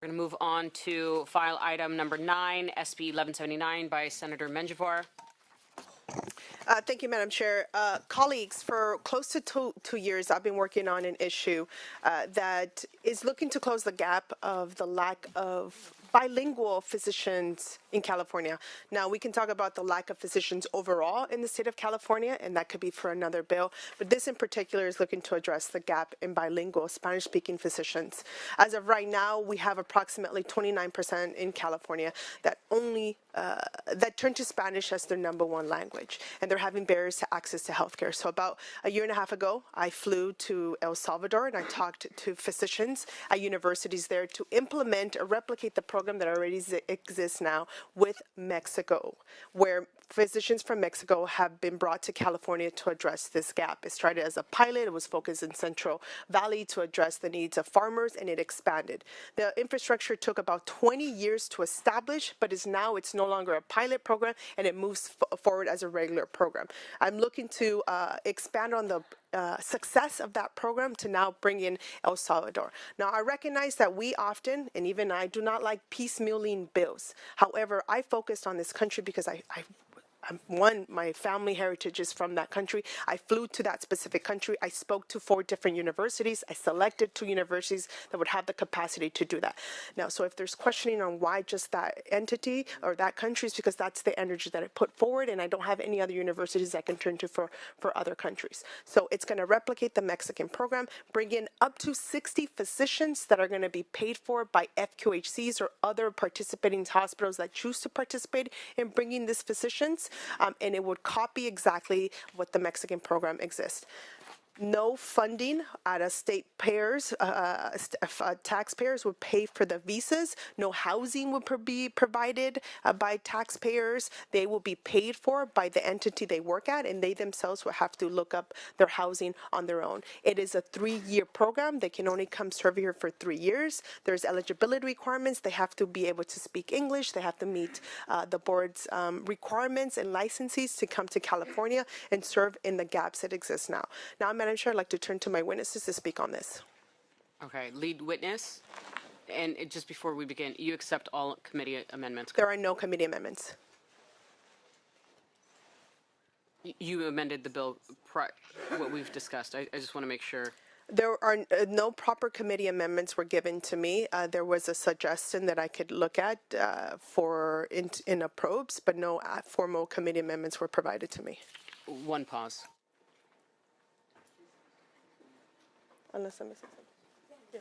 We're going to move on to file item number 9, SB 1179 by Senator Menjivar. Thank you, Madam Chair. Colleagues, for close to two years, I've been working on an issue that is looking to close the gap of the lack of bilingual physicians in California. Now, we can talk about the lack of physicians overall in the state of California, and that could be for another bill, but this in particular is looking to address the gap in bilingual Spanish-speaking physicians. As of right now, we have approximately 29% in California that that turn to Spanish as their #1 language, and they're having barriers to access to healthcare. So about a year and a half ago, I flew to El Salvador and I talked to physicians at universities there to implement or replicate the program that already exists now with Mexico, where physicians from Mexico have been brought to California to address this gap. It started as a pilot. It was focused in Central Valley to address the needs of farmers, and it expanded. The infrastructure took about 20 years to establish, but it's no longer a pilot program, and it moves forward as a regular program. I'm looking to expand on the success of that program to now bring in El Salvador. Now, I recognize that we often, and even I, do not like piecemealing bills. However, I focused on this country because my family heritage is from that country. I flew to that specific country. I spoke to 4 different universities. I selected 2 universities that would have the capacity to do that. Now, so if there's questioning on why just that entity or that country, is because that's the energy that I put forward, and I don't have any other universities I can turn to for other countries. So it's going to replicate the Mexican program, bring in up to 60 physicians that are going to be paid for by FQHCs or other participating hospitals that choose to participate in bringing these physicians. And it would copy exactly what the Mexican program exists. No funding out of state payers, taxpayers would pay for the visas. No housing would be provided by taxpayers. They will be paid for by the entity they work at, and they themselves will have to look up their housing on their own. It is a 3-year program. They can only come serve here for 3 years. There's eligibility requirements. They have to be able to speak English. They have to meet the board's requirements and licenses to come to California and serve in the gaps that exist now. Now, Madam Chair, I'd like to turn to my witnesses to speak on this. Okay, lead witness. And just before we begin, you accept all committee amendments? There are no committee amendments. You amended the bill, what we've discussed. I just want to make sure. There are no proper committee amendments were given to me. There was a suggestion that I could look at in a probes, but no formal committee amendments were provided to me. One pause. Unless I'm missing something. Yeah.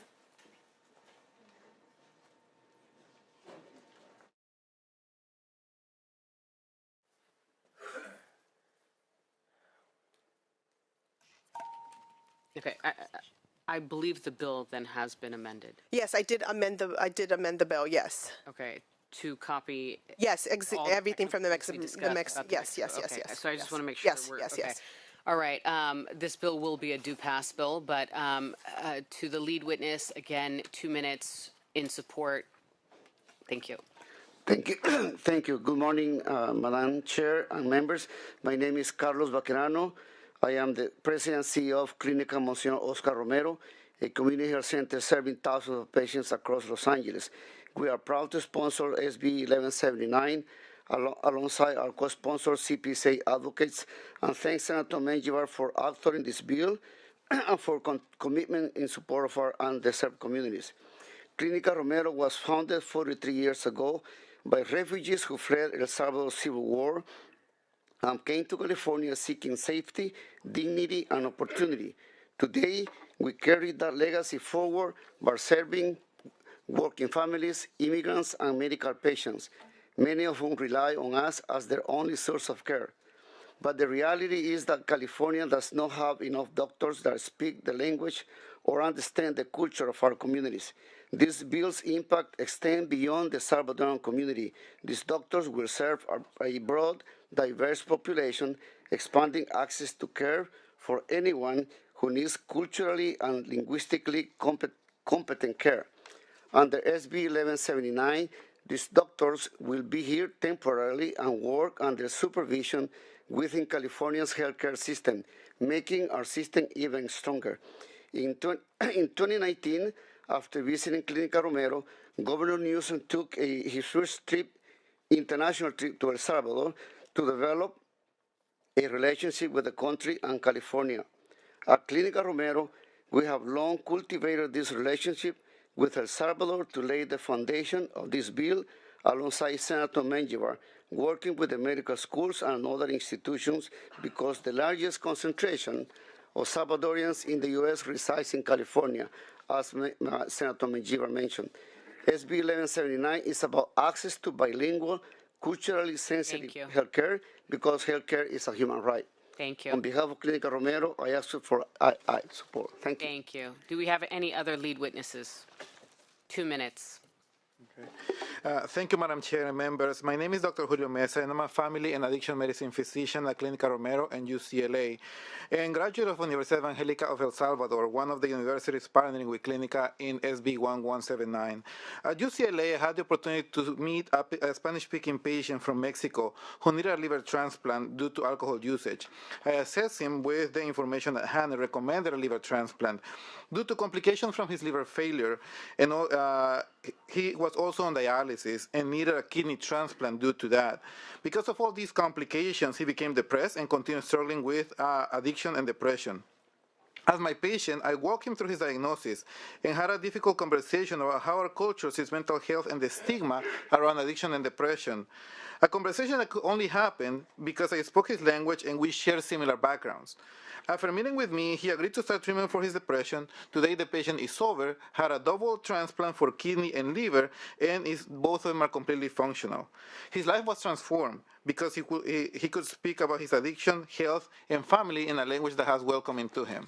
Okay, I believe the bill then has been amended. Yes, I did amend the bill. Yes. Okay, to copy. Yes, everything from the Mexican. Yes. Yes. So I just want to make sure. Yes. All right. This bill will be a do-pass bill, but to the lead witness, again, 2 minutes in support. Thank you. Thank you. Thank you. Good morning, Madam Chair and members. My name is Carlos Baquerano. I am the President and CEO of Clínica Monsignor Oscar Romero, a community health center serving thousands of patients across Los Angeles. We are proud to sponsor SB 1179 alongside our co-sponsor CPSA advocates, and thanks Senator Menjivar for authoring this bill and for commitment in support of our underserved communities. Clínica Romero was founded 43 years ago by refugees who fled El Salvador Civil War and came to California seeking safety, dignity, and opportunity. Today, we carry that legacy forward by serving working families, immigrants, and medical patients, many of whom rely on us as their only source of care. But the reality is that California does not have enough doctors that speak the language or understand the culture of our communities. This bill's impact extends beyond the Salvadoran community. These doctors will serve a broad, diverse population, expanding access to care for anyone who needs culturally and linguistically competent care. Under SB 1179, these doctors will be here temporarily and work under supervision within California's healthcare system, making our system even stronger. In 2019, after visiting Clínica Romero, Governor Newsom took his first international trip to El Salvador to develop a relationship with the country and California. At Clinica Romero, we have long cultivated this relationship with El Salvador to lay the foundation of this bill alongside Senator Menjivar, working with the medical schools and other institutions because the largest concentration of Salvadorians in the U.S. resides in California, as Senator Menjivar mentioned. SB 1179 is about access to bilingual, culturally sensitive healthcare because healthcare is a human right. Thank you. On behalf of Clinica Romero, I ask for support. Thank you. Thank you. Do we have any other lead witnesses? 2 minutes. Thank you, Madam Chair and members. My name is Dr. Julio Mesa, and I'm a family and addiction medicine physician at Clinica Romero and UCLA, and graduate of Universidad Evangelica of El Salvador, one of the universities partnering with Clinica in SB 1179. At UCLA, I had the opportunity to meet a Spanish-speaking patient from Mexico who needed a liver transplant due to alcohol usage. I assessed him with the information at hand and recommended a liver transplant. Due to complications from his liver failure, and he was also on dialysis and needed a kidney transplant due to that. Because of all these complications, he became depressed and continued struggling with addiction and depression. As my patient, I walked him through his diagnosis and had a difficult conversation about how our culture sees mental health and the stigma around addiction and depression. A conversation that could only happen because I spoke his language and we share similar backgrounds. After meeting with me, he agreed to start treatment for his depression. Today, the patient is sober, had a double transplant for kidney and liver, and both of them are completely functional. His life was transformed because he could speak about his addiction, health, and family in a language that has welcoming to him.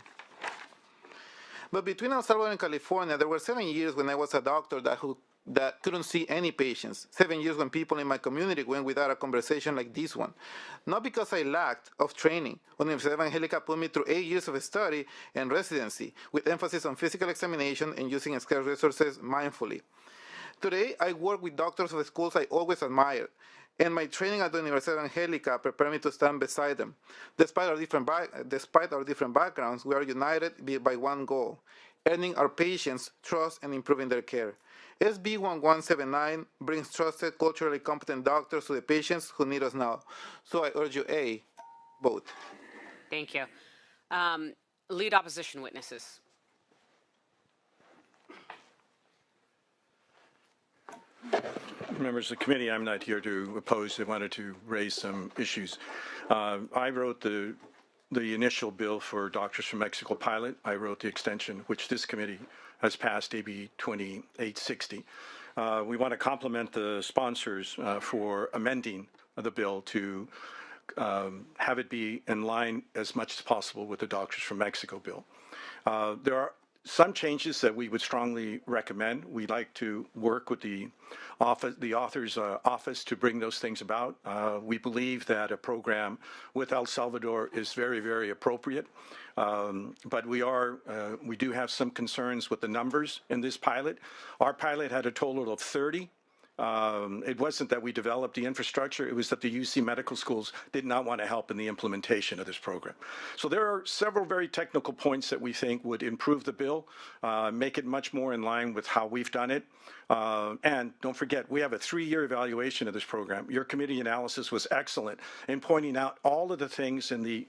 But between El Salvador and California, there were 7 years when I was a doctor that couldn't see any patients. 7 years when people in my community went without a conversation like this one. Not because I lacked of training. Universidad Evangelica put me through 8 years of study and residency, with emphasis on physical examination and using scarce resources mindfully. Today, I work with doctors of schools I always admired, and my training at the Universidad Evangelica prepared me to stand beside them. Despite our different backgrounds, we are united by one goal: earning our patients' trust and improving their care. SB 1179 brings trusted, culturally competent doctors to the patients who need us now. So I urge you, vote. Thank you. Lead opposition witnesses. Members of the committee, I'm not here to oppose. I wanted to raise some issues. I wrote the initial bill for Doctors from Mexico pilot. I wrote the extension, which this committee has passed, AB 2860. We want to compliment the sponsors for amending the bill to have it be in line as much as possible with the Doctors from Mexico bill. There are some changes that we would strongly recommend. We'd like to work with the author's office to bring those things about. We believe that a program with El Salvador is very, very appropriate. But we do have some concerns with the numbers in this pilot. Our pilot had a total of 30. It wasn't that we developed the infrastructure, it was that the UC medical schools did not want to help in the implementation of this program. So there are several very technical points that we think would improve the bill, make it much more in line with how we've done it. And don't forget, we have a 3-year evaluation of this program. Your committee analysis was excellent in pointing out all of the things in the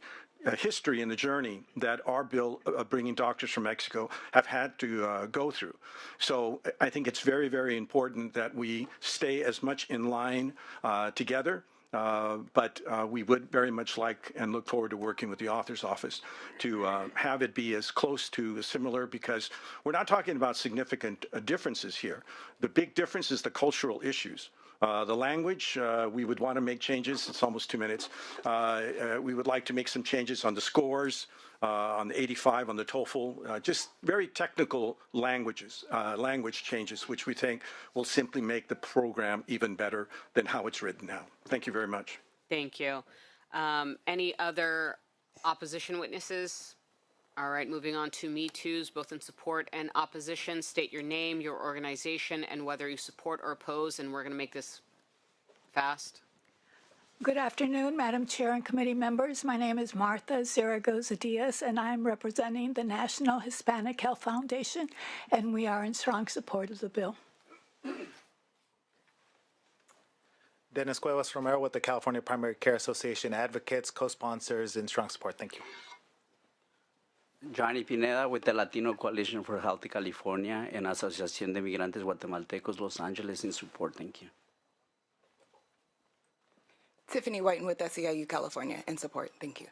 history and the journey that our bill bringing doctors from Mexico have had to go through. So I think it's very, very important that we stay as much in line together. But we would very much like and look forward to working with the author's office to have it be as close to similar, because we're not talking about significant differences here. The big difference is the cultural issues. The language, we would want to make changes. It's almost 2 minutes. We would like to make some changes on the scores, on the 85, on the TOEFL, just very technical language changes, which we think will simply make the program even better than how it's written now. Thank you very much. Thank you. Any other opposition witnesses? All right, moving on to Me Too's, both in support and opposition. State your name, your organization, and whether you support or oppose, and we're going to make this fast. Good afternoon, Madam Chair and committee members. My name is Martha Zaragoza-Diaz, and I'm representing the National Hispanic Health Foundation, and we are in strong support of the bill. Dennis Cuevas Romero with the California Primary Care Association Advocates, co-sponsors, in strong support. Thank you. Johnny Pineda with the Latino Coalition for Healthy California and Asociación de Migrantes Guatemaltecos Los Angeles in support. Thank you. Tiffany Whiten with SEIU California in support. Thank you.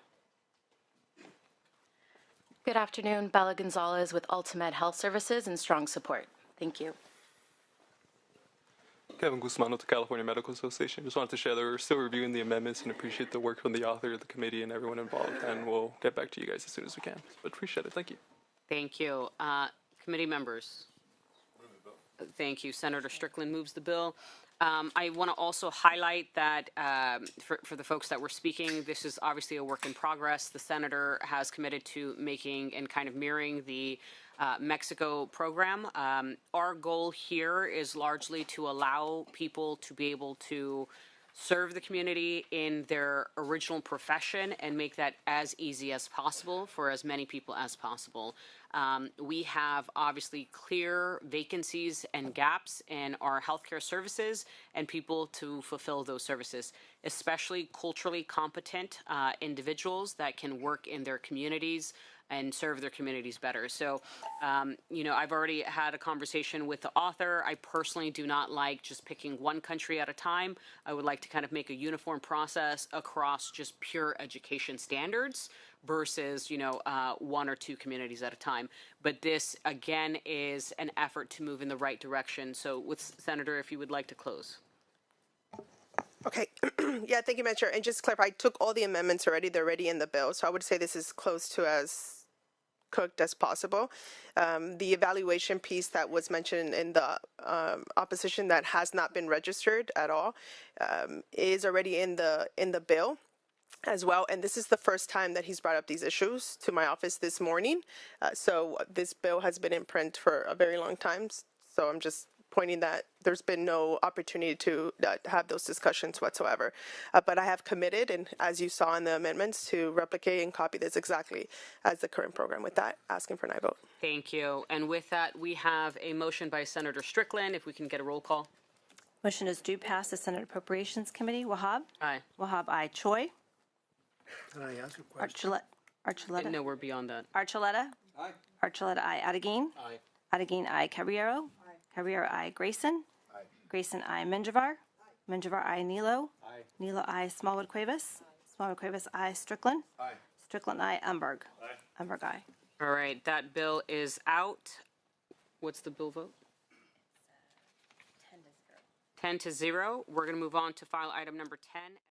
Good afternoon. Bella Gonzalez with Ultimed Health Services in strong support. Thank you. Kevin Guzman with the California Medical Association. Just wanted to share that we're still reviewing the amendments and appreciate the work from the author, the committee, and everyone involved. And we'll get back to you guys as soon as we can. But appreciate it. Thank you. Thank you. Committee members. Thank you. Senator Strickland moves the bill. I want to also highlight that for the folks that were speaking, this is obviously a work in progress. The senator has committed to making and kind of mirroring the Mexico program. Our goal here is largely to allow people to be able to serve the community in their original profession and make that as easy as possible for as many people as possible. We have obviously clear vacancies and gaps in our healthcare services and people to fulfill those services, especially culturally competent individuals that can work in their communities and serve their communities better. So, I've already had a conversation with the author. I personally do not like just picking one country at a time. I would like to kind of make a uniform process across just pure education standards versus, one or two communities at a time. But this, again, is an effort to move in the right direction. So with Senator, if you would like to close. Okay. Yeah, thank you, Madam Chair. And just to clarify, I took all the amendments already. They're already in the bill. So I would say this is close to as cooked as possible. The evaluation piece that was mentioned in the opposition that has not been registered at all is already in the bill as well. And this is the first time that he's brought up these issues to my office this morning. So this bill has been in print for a very long time. So I'm just pointing that there's been no opportunity to have those discussions whatsoever. But I have committed, and as you saw in the amendments, to replicate and copy this exactly as the current program. With that, asking for an aye vote. Thank you. And with that, we have a motion by Senator Strickland. If we can get a roll call. Motion is due pass the Senate Appropriations Committee. Wahab? Aye. Wahab, aye. Choi? Can I ask a question? Archuleta? No, we're beyond that. Archuleta? Aye. Archuleta, aye. Adeguin? Aye. Adeguin, aye. Caballero? Aye. Caballero, aye. Grayson? Aye. Grayson, aye. Menjivar? Aye. Menjivar, aye. Nilo? Aye. Nilo, aye. Smallwood Cuevas? Smallwood Cuevas, aye. Strickland? Aye. Strickland, aye. Umberg? Aye. Umberg, aye. All right, that bill is out. What's the bill vote? 10 to 0. We're going to move on to file item number 10.